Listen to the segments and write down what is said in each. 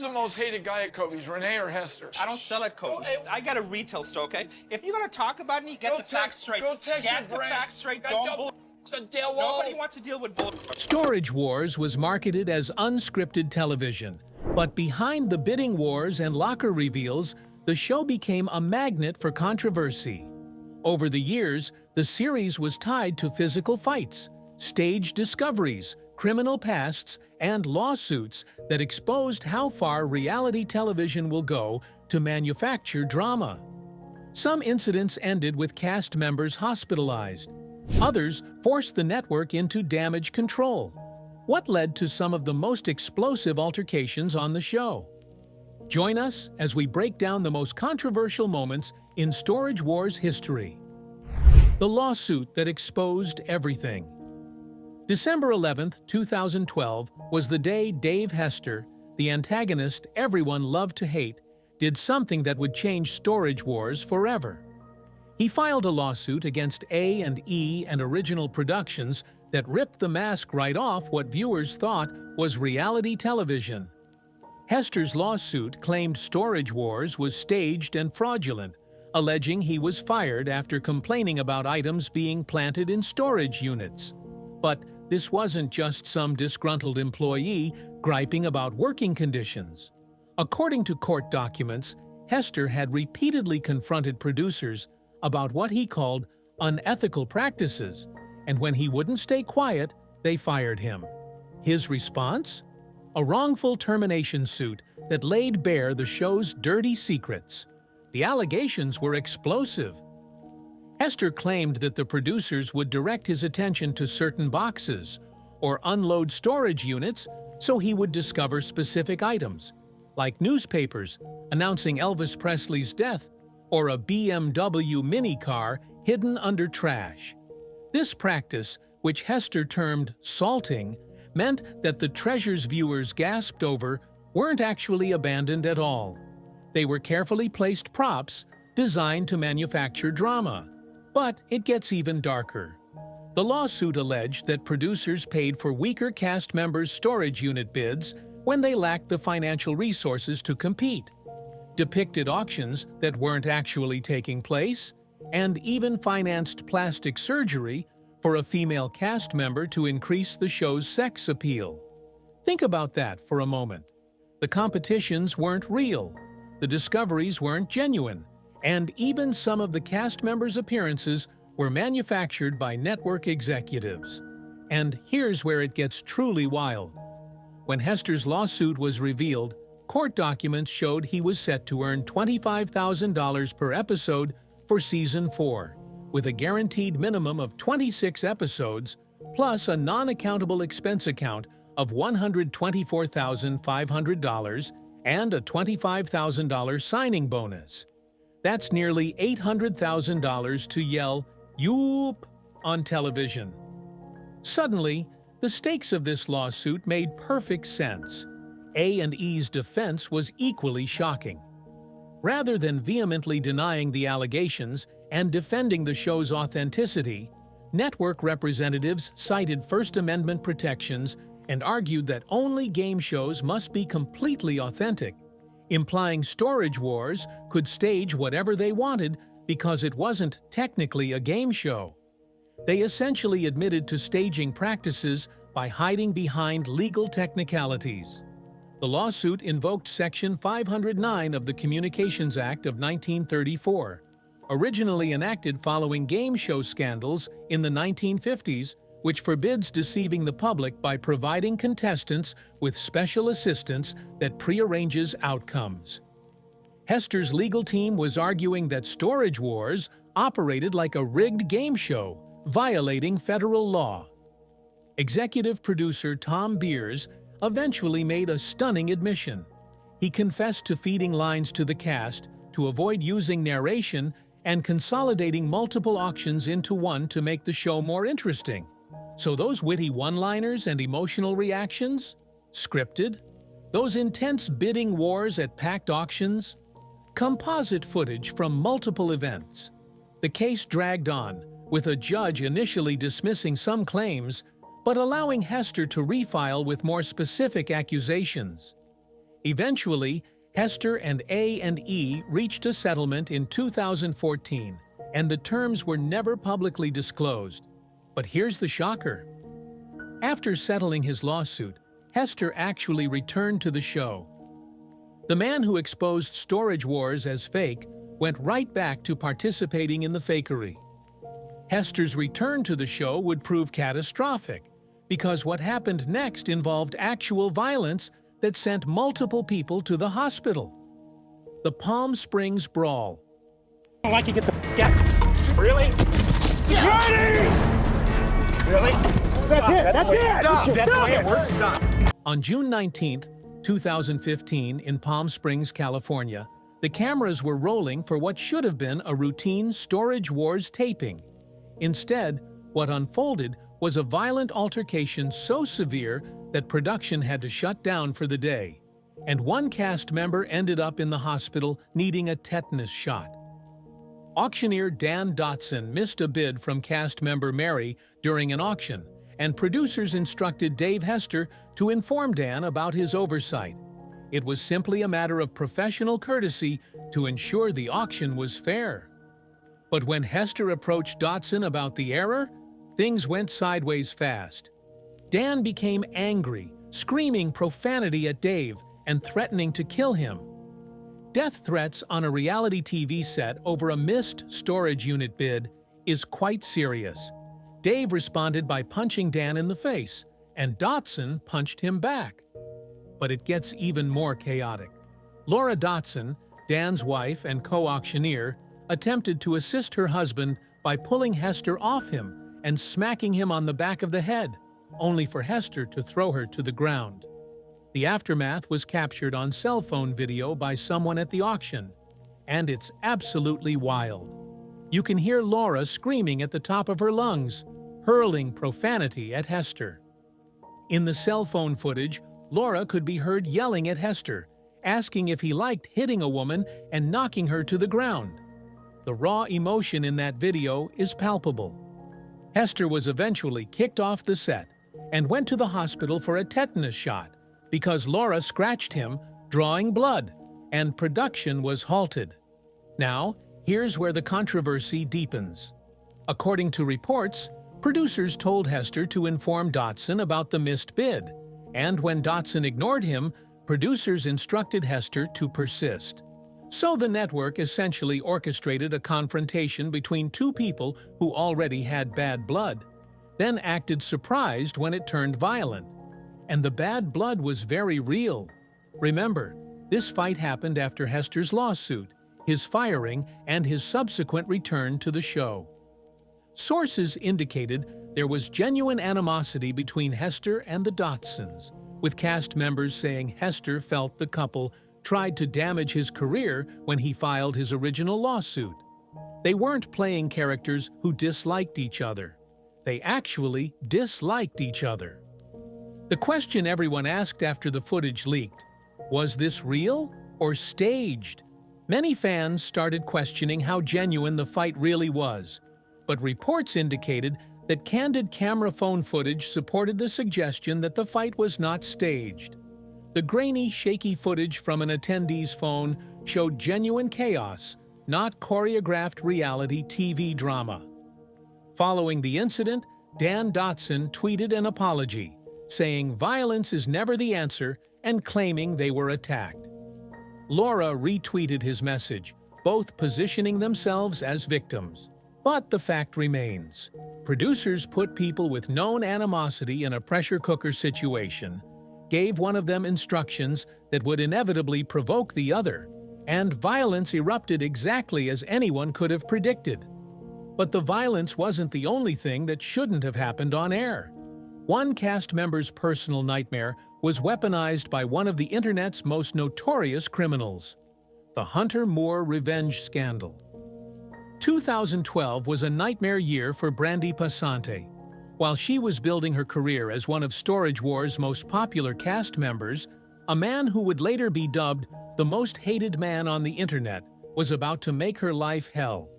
Who's the most hated guy at Kobe's, Renee or Hester? I don't sell at Kobe's. I got a retail store, okay? If you're gonna talk about me, get the facts straight. Go text Get the facts straight. Don't bull. Nobody wants to deal with bull. Storage Wars was marketed as unscripted television, but behind the bidding wars and locker reveals, the show became a magnet for controversy. Over the years, the series was tied to physical fights, stage discoveries, criminal pasts, and lawsuits that exposed how far reality television will go to manufacture drama. Some incidents ended with cast members hospitalized. Others forced the network into damage control. What led to some of the most explosive altercations on the show? Join us as we break down the most controversial moments in Storage Wars history. The lawsuit that exposed everything. December 11, 2012 was the day Dave Hester, the antagonist everyone loved to hate, did something that would change Storage Wars forever. He filed a lawsuit against A&E and Original Productions that ripped the mask right off what viewers thought was reality television. Hester's lawsuit claimed Storage Wars was staged and fraudulent, alleging he was fired after complaining about items being planted in storage units. But this wasn't just some disgruntled employee griping about working conditions. According to court documents, Hester had repeatedly confronted producers about what he called unethical practices, and when he wouldn't stay quiet, they fired him. His response? A wrongful termination suit that laid bare the show's dirty secrets. The allegations were explosive. Hester claimed that the producers would direct his attention to certain boxes or unload storage units so he would discover specific items, like newspapers announcing Elvis Presley's death or a BMW minicar hidden under trash. This practice, which Hester termed salting, meant that the treasures viewers gasped over weren't actually abandoned at all. They were carefully placed props designed to manufacture drama. But it gets even darker. The lawsuit alleged that producers paid for weaker cast members' storage unit bids when they lacked the financial resources to compete, depicted auctions that weren't actually taking place, and even financed plastic surgery for a female cast member to increase the show's sex appeal. Think about that for a moment. The competitions weren't real, the discoveries weren't genuine, and even some of the cast members' appearances were manufactured by network executives. And here's where it gets truly wild. When Hester's lawsuit was revealed, court documents showed he was set to earn $25,000 per episode for Season 4, with a guaranteed minimum of 26 episodes, plus a non-accountable expense account of $124,500 and a $25,000 signing bonus. That's nearly $800,000 to yell, "Yoop!" on television. Suddenly, the stakes of this lawsuit made perfect sense. A&E's defense was equally shocking. Rather than vehemently denying the allegations and defending the show's authenticity, network representatives cited First Amendment protections and argued that only game shows must be completely authentic, implying Storage Wars could stage whatever they wanted because it wasn't technically a game show. They essentially admitted to staging practices by hiding behind legal technicalities. The lawsuit invoked Section 509 of the Communications Act of 1934, originally enacted following game show scandals in the 1950s, which forbids deceiving the public by providing contestants with special assistance that prearranges outcomes. Hester's legal team was arguing that Storage Wars operated like a rigged game show, violating federal law. Executive producer Tom Beers eventually made a stunning admission. He confessed to feeding lines to the cast to avoid using narration and consolidating multiple auctions into one to make the show more interesting. So those witty one-liners and emotional reactions? Scripted? Those intense bidding wars at packed auctions? Composite footage from multiple events. The case dragged on, with a judge initially dismissing some claims, but allowing Hester to refile with more specific accusations. Eventually, Hester and A&E reached a settlement in 2014, and the terms were never publicly disclosed. But here's the shocker. After settling his lawsuit, Hester actually returned to the show. The man who exposed Storage Wars as fake went right back to participating in the fakery. Hester's return to the show would prove catastrophic, because what happened next involved actual violence that sent multiple people to the hospital. The Palm Springs Brawl. I don't like you get the out. Really? Yeah. Ready? Really? That's it. That's the way it works. Stop. On June 19, 2015, in Palm Springs, California, the cameras were rolling for what should have been a routine Storage Wars taping. Instead, what unfolded was a violent altercation so severe that production had to shut down for the day, and one cast member ended up in the hospital needing a tetanus shot. Auctioneer Dan Dotson missed a bid from cast member Mary during an auction, and producers instructed Dave Hester to inform Dan about his oversight. It was simply a matter of professional courtesy to ensure the auction was fair. But when Hester approached Dotson about the error, things went sideways fast. Dan became angry, screaming profanity at Dave and threatening to kill him. Death threats on a reality TV set over a missed storage unit bid is quite serious. Dave responded by punching Dan in the face, and Dotson punched him back. But it gets even more chaotic. Laura Dotson, Dan's wife and co-auctioneer, attempted to assist her husband by pulling Hester off him and smacking him on the back of the head, only for Hester to throw her to the ground. The aftermath was captured on cell phone video by someone at the auction, and it's absolutely wild. You can hear Laura screaming at the top of her lungs, hurling profanity at Hester. In the cell phone footage, Laura could be heard yelling at Hester, asking if he liked hitting a woman and knocking her to the ground. The raw emotion in that video is palpable. Hester was eventually kicked off the set and went to the hospital for a tetanus shot because Laura scratched him, drawing blood, and production was halted. Now, here's where the controversy deepens. According to reports, producers told Hester to inform Dotson about the missed bid, and when Dotson ignored him, producers instructed Hester to persist. So the network essentially orchestrated a confrontation between two people who already had bad blood, then acted surprised when it turned violent. And the bad blood was very real. Remember, this fight happened after Hester's lawsuit, his firing, and his subsequent return to the show. Sources indicated there was genuine animosity between Hester and the Dotsons, with cast members saying Hester felt the couple tried to damage his career when he filed his original lawsuit. They weren't playing characters who disliked each other. They actually disliked each other. The question everyone asked after the footage leaked, was this real or staged? Many fans started questioning how genuine the fight really was, but reports indicated that candid camera phone footage supported the suggestion that the fight was not staged. The grainy, shaky footage from an attendee's phone showed genuine chaos, not choreographed reality TV drama. Following the incident, Dan Dotson tweeted an apology, saying violence is never the answer and claiming they were attacked. Laura retweeted his message, both positioning themselves as victims. But the fact remains. Producers put people with known animosity in a pressure cooker situation, gave one of them instructions that would inevitably provoke the other, and violence erupted exactly as anyone could have predicted. But the violence wasn't the only thing that shouldn't have happened on air. One cast member's personal nightmare was weaponized by one of the internet's most notorious criminals, the Hunter Moore revenge scandal. 2012 was a nightmare year for Brandy Passante. While she was building her career as one of Storage Wars' most popular cast members, a man who would later be dubbed the most hated man on the internet was about to make her life hell.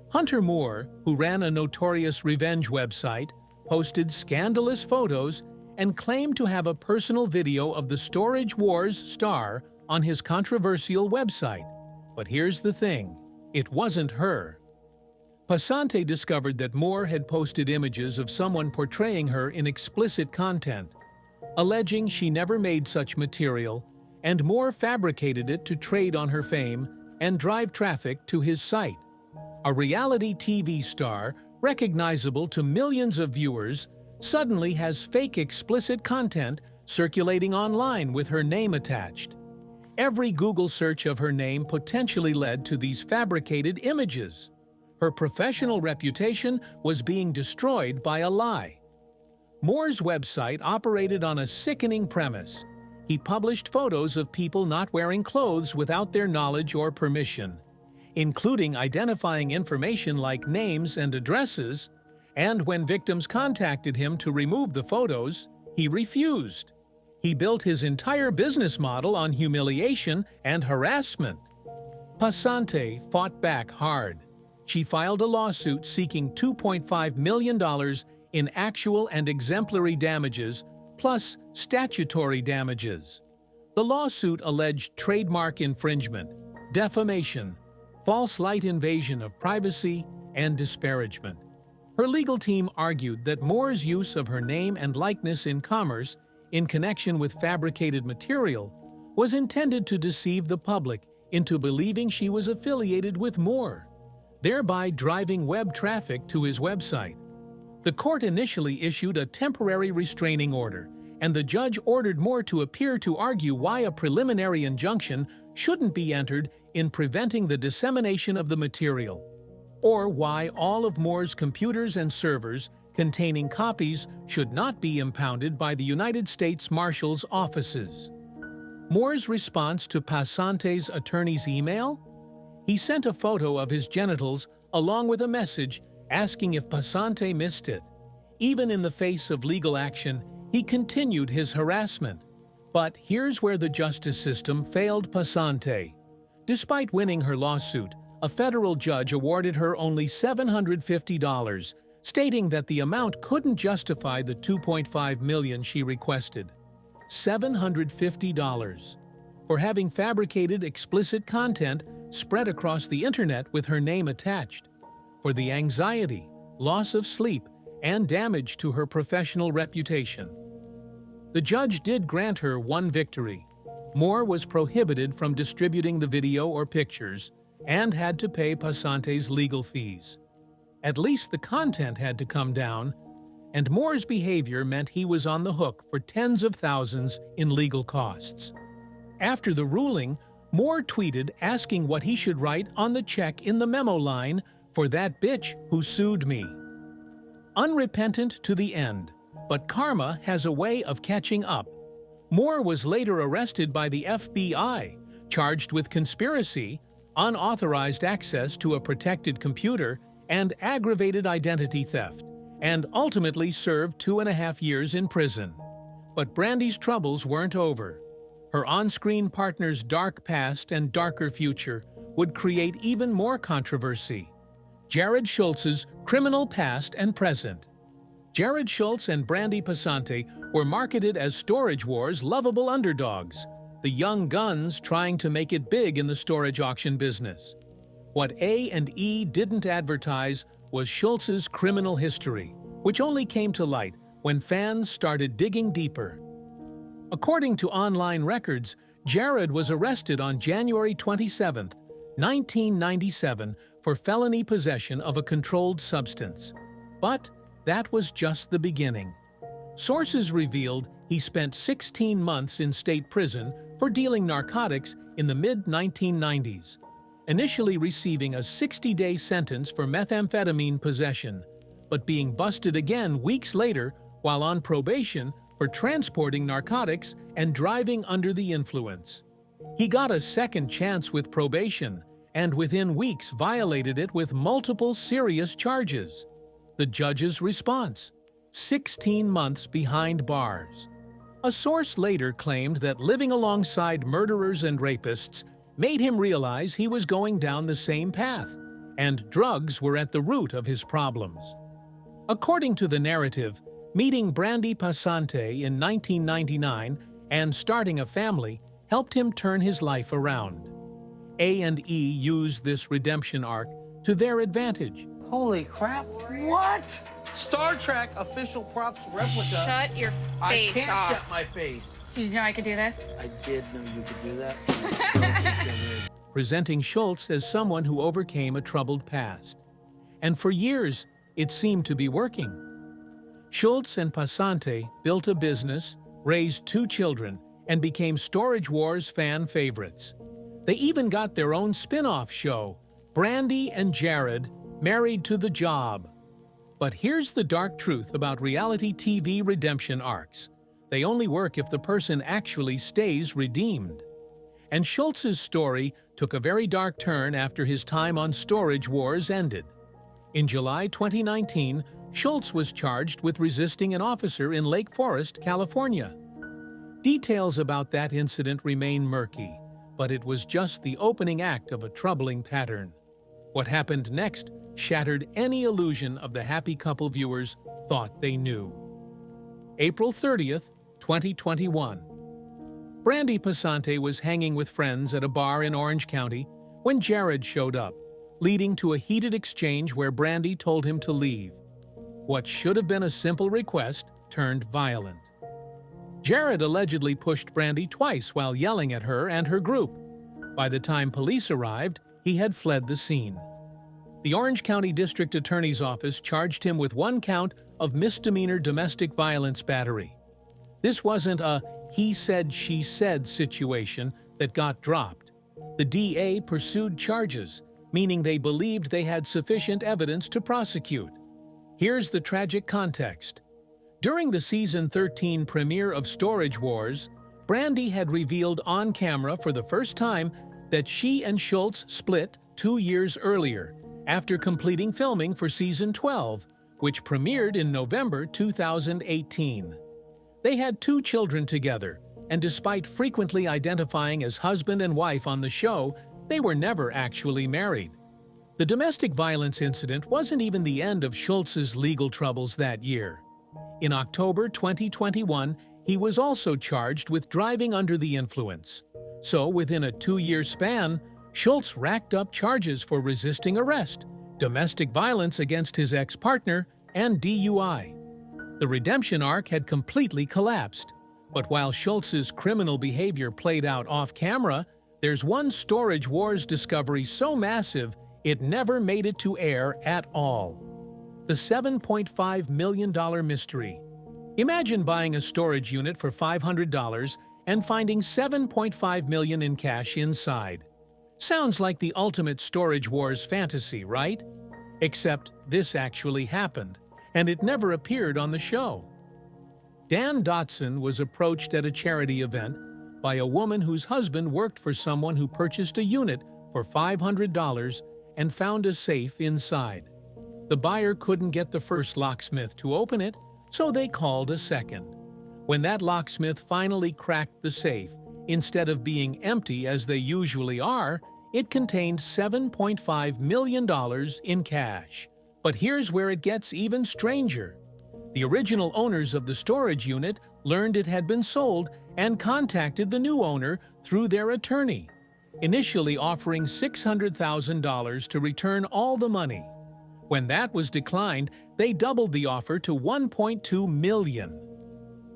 Hunter Moore, who ran a notorious revenge website, posted scandalous photos and claimed to have a personal video of the Storage Wars star on his controversial website. But here's the thing, it wasn't her. Passante discovered that Moore had posted images of someone portraying her in explicit content, alleging she never made such material, and Moore fabricated it to trade on her fame and drive traffic to his site. A reality TV star, recognizable to millions of viewers, suddenly has fake explicit content circulating online with her name attached. Every Google search of her name potentially led to these fabricated images. Her professional reputation was being destroyed by a lie. Moore's website operated on a sickening premise. He published photos of people not wearing clothes without their knowledge or permission, including identifying information like names and addresses, and when victims contacted him to remove the photos, he refused. He built his entire business model on humiliation and harassment. Passante fought back hard. She filed a lawsuit seeking $2.5 million in actual and exemplary damages, plus statutory damages. The lawsuit alleged trademark infringement, defamation, false light invasion of privacy, and disparagement. Her legal team argued that Moore's use of her name and likeness in commerce in connection with fabricated material was intended to deceive the public into believing she was affiliated with Moore, thereby driving web traffic to his website. The court initially issued a temporary restraining order, and the judge ordered Moore to appear to argue why a preliminary injunction shouldn't be entered in preventing the dissemination of the material, or why all of Moore's computers and servers containing copies should not be impounded by the United States Marshal's offices. Moore's response to Passante's attorney's email? He sent a photo of his genitals along with a message asking if Passante missed it. Even in the face of legal action, he continued his harassment. But here's where the justice system failed Passante. Despite winning her lawsuit, a federal judge awarded her only $750, stating that the amount couldn't justify the $2.5 million she requested. $750 for having fabricated explicit content spread across the internet with her name attached, for the anxiety, loss of sleep, and damage to her professional reputation. The judge did grant her one victory. Moore was prohibited from distributing the video or pictures and had to pay Passante's legal fees. At least the content had to come down, and Moore's behavior meant he was on the hook for tens of thousands in legal costs. After the ruling, Moore tweeted asking what he should write on the check in the memo line for that bitch who sued me. Unrepentant to the end, but karma has a way of catching up. Moore was later arrested by the FBI, charged with conspiracy, unauthorized access to a protected computer, and aggravated identity theft, and ultimately served 2.5 years in prison. But Brandy's troubles weren't over. Her on-screen partner's dark past and darker future would create even more controversy. Jared Schultz's criminal past and present. Jared Schultz and Brandy Passante were marketed as Storage Wars' lovable underdogs, the young guns trying to make it big in the storage auction business. What A&E didn't advertise was Schultz's criminal history, which only came to light when fans started digging deeper. According to online records, Jared was arrested on January 27, 1997 for felony possession of a controlled substance. But that was just the beginning. Sources revealed he spent 16 months in state prison for dealing narcotics in the mid-1990s, initially receiving a 60-day sentence for methamphetamine possession, but being busted again weeks later while on probation for transporting narcotics and driving under the influence. He got a second chance with probation, and within weeks violated it with multiple serious charges. The judge's response: 16 months behind bars. A source later claimed that living alongside murderers and rapists made him realize he was going down the same path, and drugs were at the root of his problems. According to the narrative, meeting Brandy Passante in 1999 and starting a family helped him turn his life around. A&E used this redemption arc to their advantage. Holy crap, what? Star Trek official props replica. Shut your I face can't off. shut my face. Did you know I could do this? I did know you could do that. Presenting Schultz as someone who overcame a troubled past. And for years, it seemed to be working. Schultz and Passante built a business, raised 2 children, and became Storage Wars fan favorites. They even got their own spin-off show, Brandy and Jared, Married to the Job. But here's the dark truth about reality TV redemption arcs. They only work if the person actually stays redeemed. And Schultz's story took a very dark turn after his time on Storage Wars ended. In July 2019, Schultz was charged with resisting an officer in Lake Forest, California. Details about that incident remain murky, but it was just the opening act of a troubling pattern. What happened next shattered any illusion of the happy couple viewers thought they knew. April 30th, 2021. Brandy Passante was hanging with friends at a bar in Orange County when Jared showed up, leading to a heated exchange where Brandy told him to leave. What should have been a simple request turned violent. Jared allegedly pushed Brandy twice while yelling at her and her group. By the time police arrived, he had fled the scene. The Orange County District Attorney's Office charged him with 1 count of misdemeanor domestic violence battery. This wasn't a he said, she said situation that got dropped. The DA pursued charges, meaning they believed they had sufficient evidence to prosecute. Here's the tragic context. During the season 13 premiere of Storage Wars, Brandy had revealed on camera for the first time that she and Schultz split 2 years earlier, after completing filming for season 12, which premiered in November 2018. They had 2 children together, and despite frequently identifying as husband and wife on the show, they were never actually married. The domestic violence incident wasn't even the end of Schultz's legal troubles that year. In October 2021, he was also charged with driving under the influence. So within a 2-year span, Schultz racked up charges for resisting arrest, domestic violence against his ex-partner, and DUI. The redemption arc had completely collapsed. But while Schultz's criminal behavior played out off-camera, there's one Storage Wars discovery so massive it never made it to air at all. The $7.5 million mystery. Imagine buying a storage unit for $500 and finding $7.5 million in cash inside. Sounds like the ultimate Storage Wars fantasy, right? Except this actually happened, and it never appeared on the show. Dan Dotson was approached at a charity event by a woman whose husband worked for someone who purchased a unit for $500 and found a safe inside. The buyer couldn't get the first locksmith to open it, so they called a second. When that locksmith finally cracked the safe, instead of being empty as they usually are, it contained $7.5 million in cash. But here's where it gets even stranger. The original owners of the storage unit learned it had been sold and contacted the new owner through their attorney, initially offering $600,000 to return all the money. When that was declined, they doubled the offer to $1.2 million.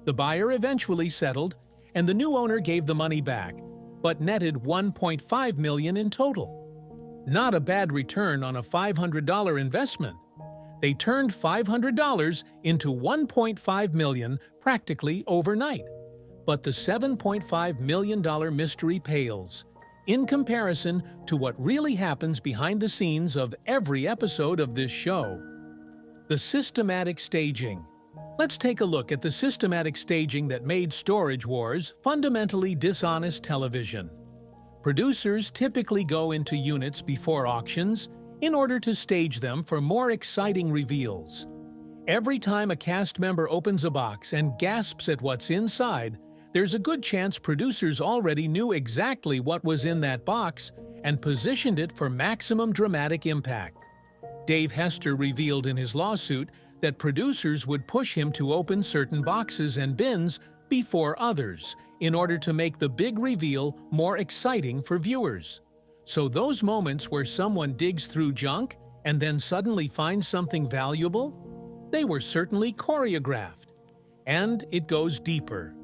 The buyer eventually settled, and the new owner gave the money back, but netted $1.5 million in total. Not a bad return on a $500 investment. They turned $500 into $1.5 million practically overnight. But the $7.5 million mystery pales in comparison to what really happens behind the scenes of every episode of this show. The systematic staging. Let's take a look at the systematic staging that made Storage Wars fundamentally dishonest television. Producers typically go into units before auctions in order to stage them for more exciting reveals. Every time a cast member opens a box and gasps at what's inside, there's a good chance producers already knew exactly what was in that box and positioned it for maximum dramatic impact. Dave Hester revealed in his lawsuit that producers would push him to open certain boxes and bins before others in order to make the big reveal more exciting for viewers. So those moments where someone digs through junk and then suddenly finds something valuable, they were certainly choreographed. And it goes deeper.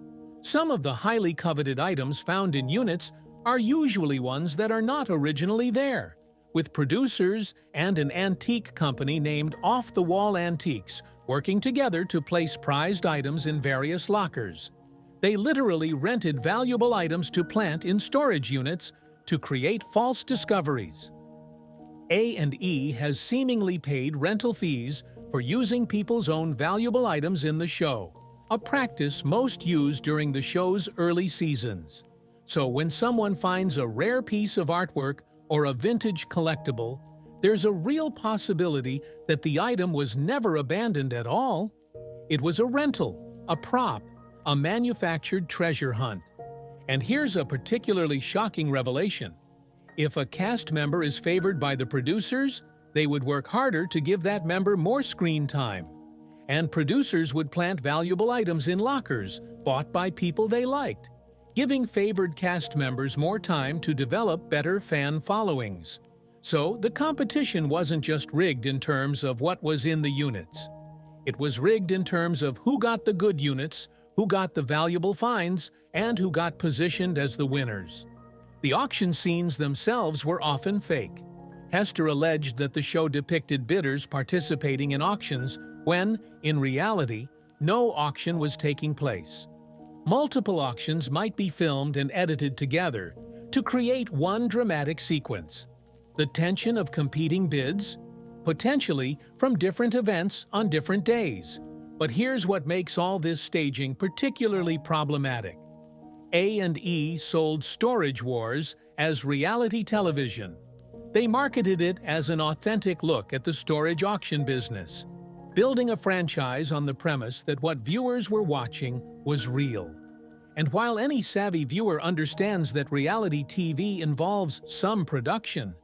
Some of the highly coveted items found in units are usually ones that are not originally there, with producers and an antique company named Off the Wall Antiques working together to place prized items in various lockers. They literally rented valuable items to plant in storage units to create false discoveries. A&E has seemingly paid rental fees for using people's own valuable items in the show, a practice most used during the show's early seasons. So when someone finds a rare piece of artwork or a vintage collectible, there's a real possibility that the item was never abandoned at all. It was a rental, a prop, a manufactured treasure hunt. And here's a particularly shocking revelation. If a cast member is favored by the producers, they would work harder to give that member more screen time. And producers would plant valuable items in lockers bought by people they liked, giving favored cast members more time to develop better fan followings. So the competition wasn't just rigged in terms of what was in the units. It was rigged in terms of who got the good units, who got the valuable finds, and who got positioned as the winners. The auction scenes themselves were often fake. Hester alleged that the show depicted bidders participating in auctions when, in reality, no auction was taking place. Multiple auctions might be filmed and edited together to create one dramatic sequence. The tension of competing bids, potentially from different events on different days. But here's what makes all this staging particularly problematic. A&E sold Storage Wars as reality television. They marketed it as an authentic look at the storage auction business, building a franchise on the premise that what viewers were watching was real. And while any savvy viewer understands that reality TV involves some production,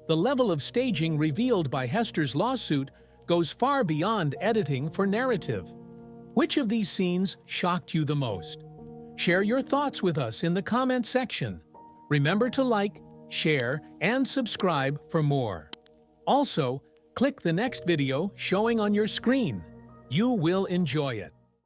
the level of staging revealed by Hester's lawsuit goes far beyond editing for narrative. Which of these scenes shocked you the most? Share your thoughts with us in the comment section. Remember to like, share, and subscribe for more. Also, click the next video showing on your screen. You will enjoy it.